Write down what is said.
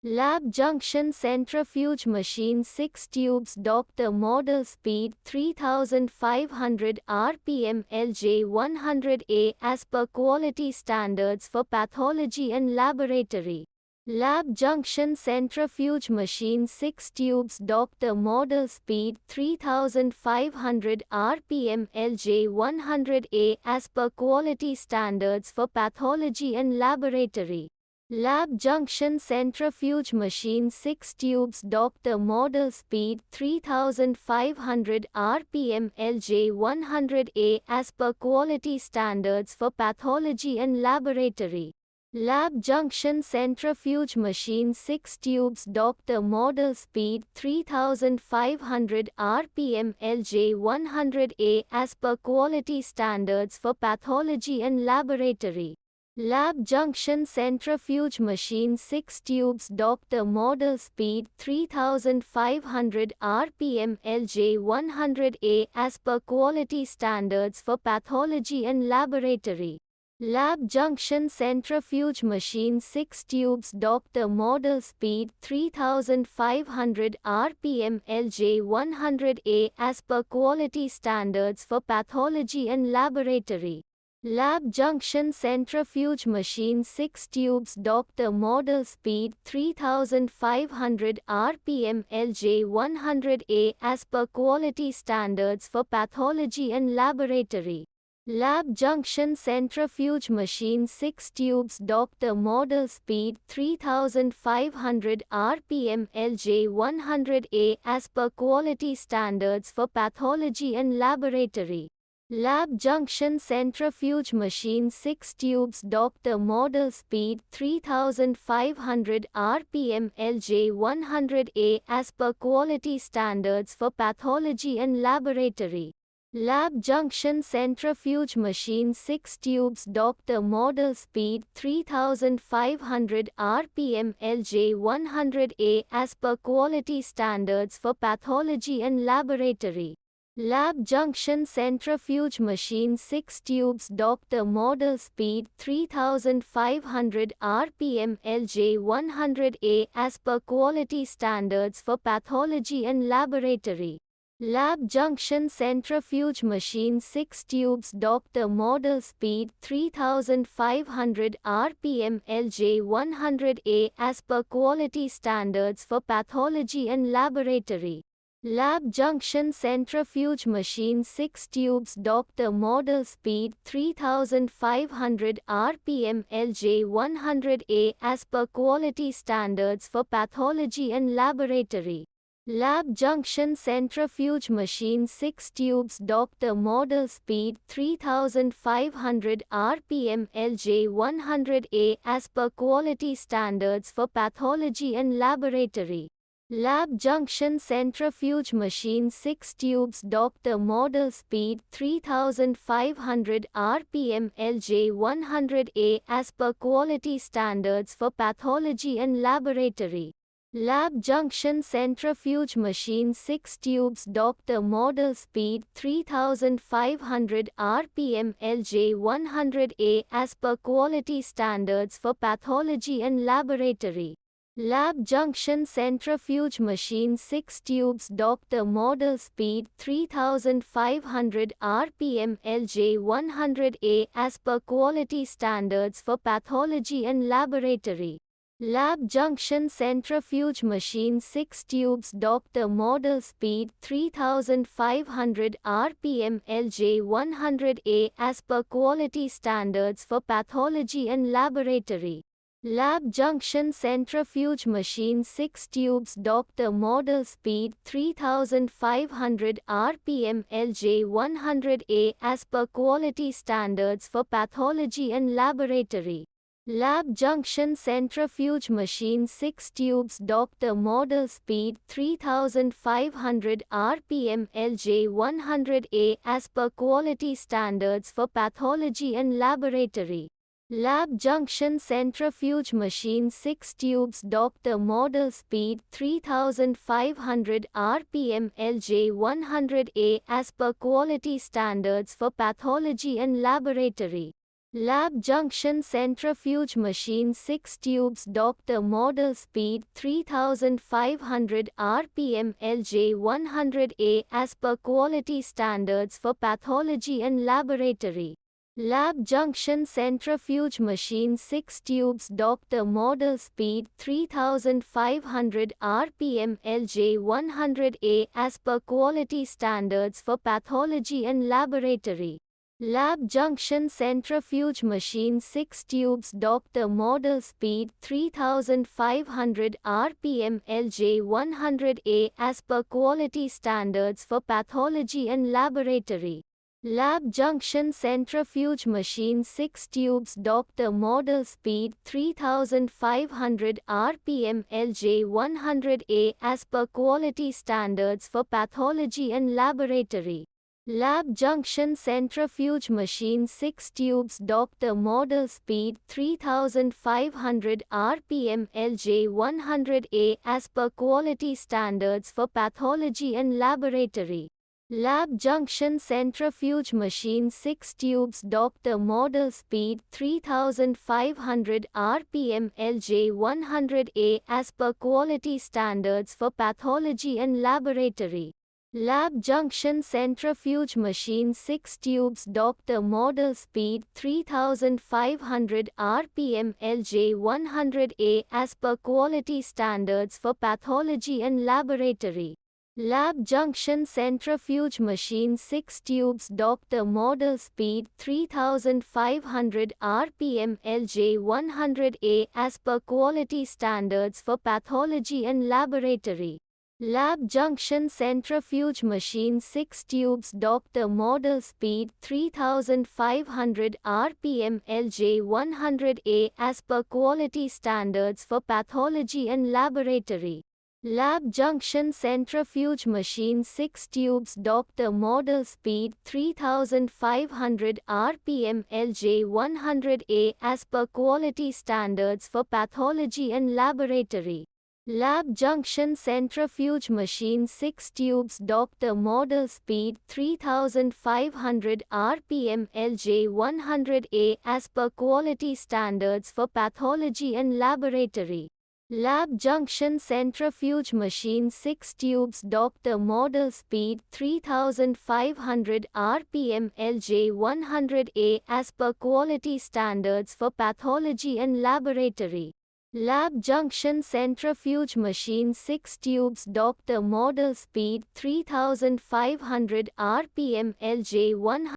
Lab junction centrifuge machine 6 tubes Dr. Model speed 3500 rpm LJ100A as per quality standards for pathology and laboratory. Lab junction centrifuge machine 6 tubes Dr. Model speed 3500 rpm LJ100A as per quality standards for pathology and laboratory. Lab junction centrifuge machine 6 tubes Dr. Model speed 3500 rpm LJ100A as per quality standards for pathology and laboratory. Lab junction centrifuge machine 6 tubes Dr. Model speed 3500 rpm LJ100A as per quality standards for pathology and laboratory. Lab junction centrifuge machine 6 tubes Dr. Model speed 3500 rpm LJ100A as per quality standards for pathology and laboratory. Lab junction centrifuge machine 6 tubes Dr. Model speed 3500 rpm LJ100A as per quality standards for pathology and laboratory. Lab junction centrifuge machine 6 tubes Dr. Model speed 3500 rpm LJ100A as per quality standards for pathology and laboratory. Lab junction centrifuge machine 6 tubes Dr. Model speed 3500 rpm LJ100A as per quality standards for pathology and laboratory. Lab junction centrifuge machine 6 tubes Dr. Model speed 3500 rpm LJ100A as per quality standards for pathology and laboratory. Lab junction centrifuge machine 6 tubes Dr. Model speed 3500 rpm LJ100A as per quality standards for pathology and laboratory. Lab junction centrifuge machine 6 tubes Dr. Model speed 3500 rpm LJ100A as per quality standards for pathology and laboratory. Lab junction centrifuge machine 6 tubes Dr. Model speed 3500 rpm LJ100A as per quality standards for pathology and laboratory. Lab junction centrifuge machine 6 tubes Dr. Model speed 3500 rpm LJ100A as per quality standards for pathology and laboratory. Lab junction centrifuge machine 6 tubes Dr. Model speed 3500 rpm LJ100A as per quality standards for pathology and laboratory. Lab junction centrifuge machine 6 tubes Dr. Model speed 3500 rpm LJ100A as per quality standards for pathology and laboratory. Lab junction centrifuge machine 6 tubes Dr. Model speed 3500 rpm LJ100A as per quality standards for pathology and laboratory. Lab junction centrifuge machine 6 tubes Dr. Model speed 3500 rpm LJ100A as per quality standards for pathology and laboratory. Lab junction centrifuge machine 6 tubes Dr. Model speed 3500 rpm LJ100A as per quality standards for pathology and laboratory. Lab junction centrifuge machine 6 tubes Dr. Model speed 3500 rpm LJ100A as per quality standards for pathology and laboratory. Lab junction centrifuge machine 6 tubes Dr. Model speed 3500 rpm LJ100A as per quality standards for pathology and laboratory. Lab junction centrifuge machine 6 tubes Dr. Model speed 3500 rpm LJ100A as per quality standards for pathology and laboratory. Lab junction centrifuge machine 6 tubes Dr. Model speed 3500 rpm LJ100A as per quality standards for pathology and laboratory. Lab junction centrifuge machine 6 tubes Dr. Model speed 3500 rpm LJ100A as per quality standards for pathology and laboratory. Lab junction centrifuge machine 6 tubes Dr. Model speed 3500 rpm LJ100A as per quality standards for pathology and laboratory. Lab junction centrifuge machine 6 tubes Dr. Model speed 3500 rpm LJ100A as per quality standards for pathology and laboratory. Lab junction centrifuge machine 6 tubes Dr. Model speed 3500 rpm LJ100A as per quality standards for pathology and laboratory. Lab junction centrifuge machine 6 tubes Dr. Model speed 3500 rpm LJ100A as per quality standards for pathology and laboratory. Lab junction centrifuge machine 6 tubes Dr. Model speed 3500 rpm LJ100A as per quality standards for pathology and laboratory. Lab junction centrifuge machine 6 tubes Dr. Model speed 3500 rpm LJ100A as per quality standards for pathology and laboratory. Lab junction centrifuge machine 6 tubes Dr. Model speed 3500 rpm LJ100A as per quality standards for pathology and laboratory. Lab junction centrifuge machine 6 tubes Dr. Model speed 3500 rpm LJ100A as per quality standards for pathology and laboratory. Lab junction centrifuge machine 6 tubes Dr. Model speed 3500 rpm LJ100A as per quality standards for pathology and laboratory. Lab junction centrifuge machine 6 tubes Dr. Model speed 3500 rpm LJ100A as per quality standards for pathology and laboratory. Lab junction centrifuge machine 6 tubes Dr. Model speed 3500 rpm LJ100